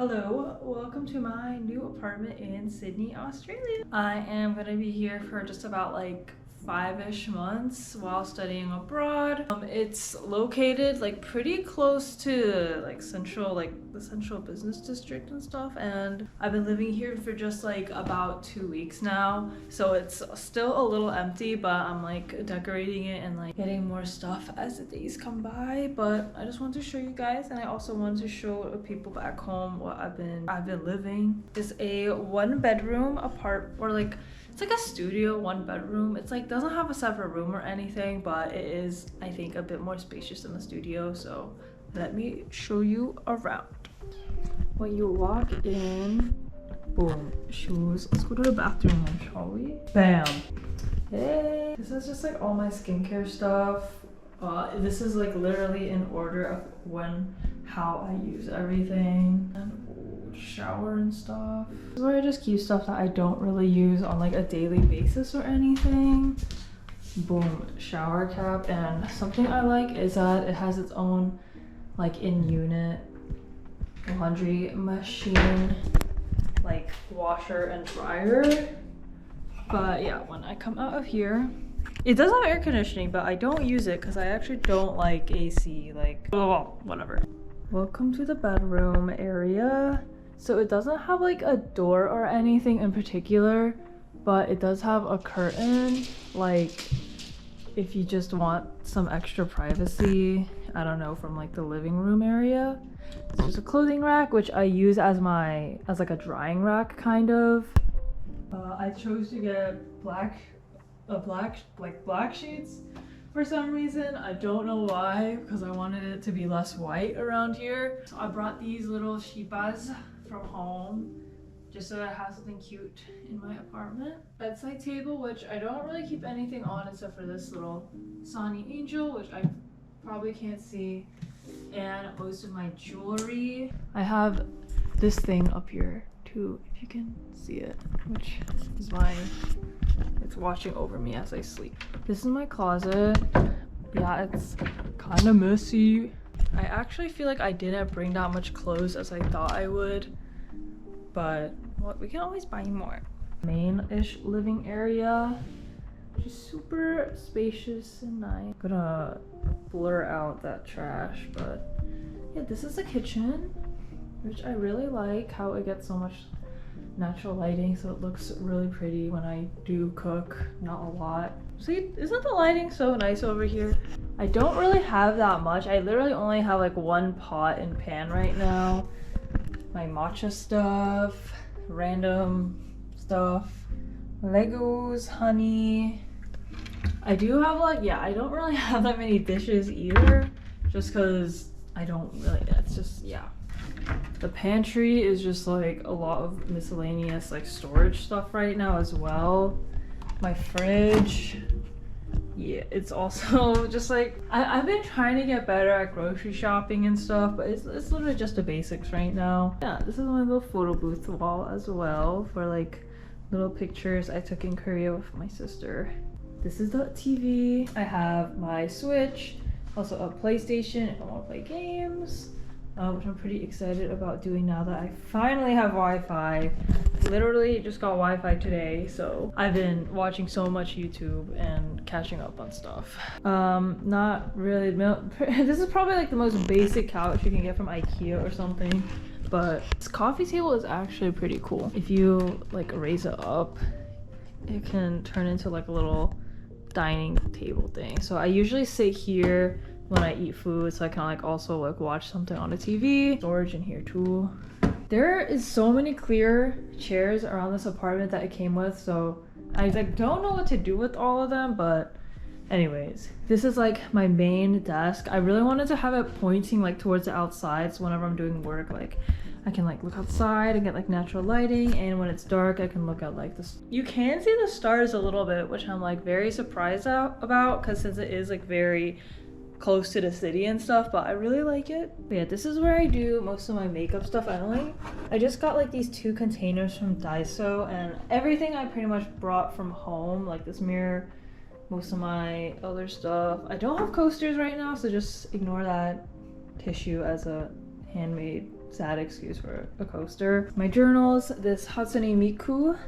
Hello, welcome to my new apartment in Sydney, Australia. I am gonna be here for just about like 5-ish months while studying abroad. It's located like pretty close to like the central business district and stuff, and I've been living here for just like about 2 weeks now, so it's still a little empty, but I'm like decorating it and like getting more stuff as the days come by. But I just want to show you guys, and I also want to show people back home what I've been living. It's a 1-bedroom it's like a studio 1-bedroom. It's like doesn't have a separate room or anything, but it is, I think, a bit more spacious than the studio. So let me show you around. When you walk in, boom, shoes. Let's go to the bathroom, shall we? Bam. Hey, this is just like all my skincare stuff. This is like literally in order of how I use everything. And shower and stuff. This is where I just keep stuff that I don't really use on like a daily basis or anything. Boom, shower cap. And something I like is that it has its own like in-unit laundry machine, like washer and dryer. But yeah, when I come out of here, it does have air conditioning, but I don't use it because I actually don't like AC, like, oh, whatever. Welcome to the bedroom area. So it doesn't have like a door or anything in particular, but it does have a curtain, like if you just want some extra privacy, I don't know, from like the living room area. There's a clothing rack, which I use as like a drying rack kind of. I chose to get black sheets for some reason. I don't know why, because I wanted it to be less white around here. So I brought these little sheepas from home just so that I have something cute in my apartment. Bedside table, which I don't really keep anything on except for this little Sonny Angel, which I probably can't see, and most of my jewelry. I have this thing up here too, if you can see it, which is it's watching over me as I sleep. This is my closet. Yeah, it's kind of messy. I actually feel like I didn't bring that much clothes as I thought I would, but well, we can always buy more. Main-ish living area, just super spacious and nice. I'm gonna blur out that trash, but yeah, this is the kitchen, which I really like how it gets so much natural lighting, so it looks really pretty when I do cook. Not a lot. See, isn't the lighting so nice over here? I don't really have that much. I literally only have like 1 pot and pan right now. My matcha stuff, random stuff, Legos, honey. I do have like, yeah, I don't really have that many dishes either, just because I don't really, it's just, yeah. The pantry is just like a lot of miscellaneous like storage stuff right now as well. My fridge, yeah, it's also just like I've been trying to get better at grocery shopping and stuff, but it's literally just the basics right now. Yeah, this is my little photo booth wall as well for like little pictures I took in Korea with my sister. This is the TV. I have my Switch, also a PlayStation if I want to play games. Which I'm pretty excited about doing now that I finally have Wi-Fi. Literally just got Wi-Fi today, so I've been watching so much YouTube and catching up on stuff. Not really, this is probably like the most basic couch you can get from IKEA or something, but this coffee table is actually pretty cool. If you like raise it up, it can turn into like a little dining table thing. So I usually sit here when I eat food, so I can like also like watch something on the TV. Storage in here too. There is so many clear chairs around this apartment that it came with, so I like don't know what to do with all of them, but anyways, this is like my main desk. I really wanted to have it pointing like towards the outside, so whenever I'm doing work, like I can like look outside and get like natural lighting, and when it's dark I can look at like this. You can see the stars a little bit, which I'm like very surprised about, because since it is like very close to the city and stuff, but I really like it. But yeah, this is where I do most of my makeup stuff. I just got like these 2 containers from Daiso, and everything I pretty much brought from home, like this mirror, most of my other stuff. I don't have coasters right now, so just ignore that. Tissue as a handmade sad excuse for a coaster. My journals, this Hatsune Miku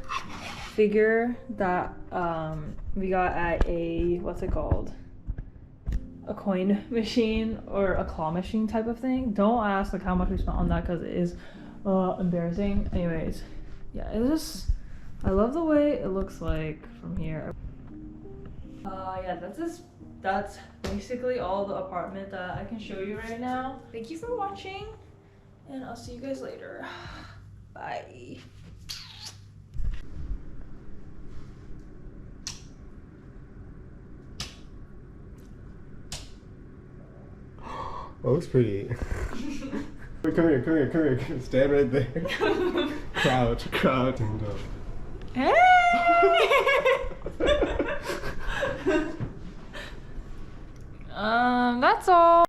figure that we got at a, what's it called? A coin machine or a claw machine type of thing. Don't ask like how much we spent on that because it is embarrassing. Anyways, yeah, it's just, I love the way it looks like from here. Yeah, that's basically all the apartment that I can show you right now. Thank you for watching, and I'll see you guys later. Bye. Oh, looks pretty. Wait, come here. Stand right there. Crouch, and Hey! That's all.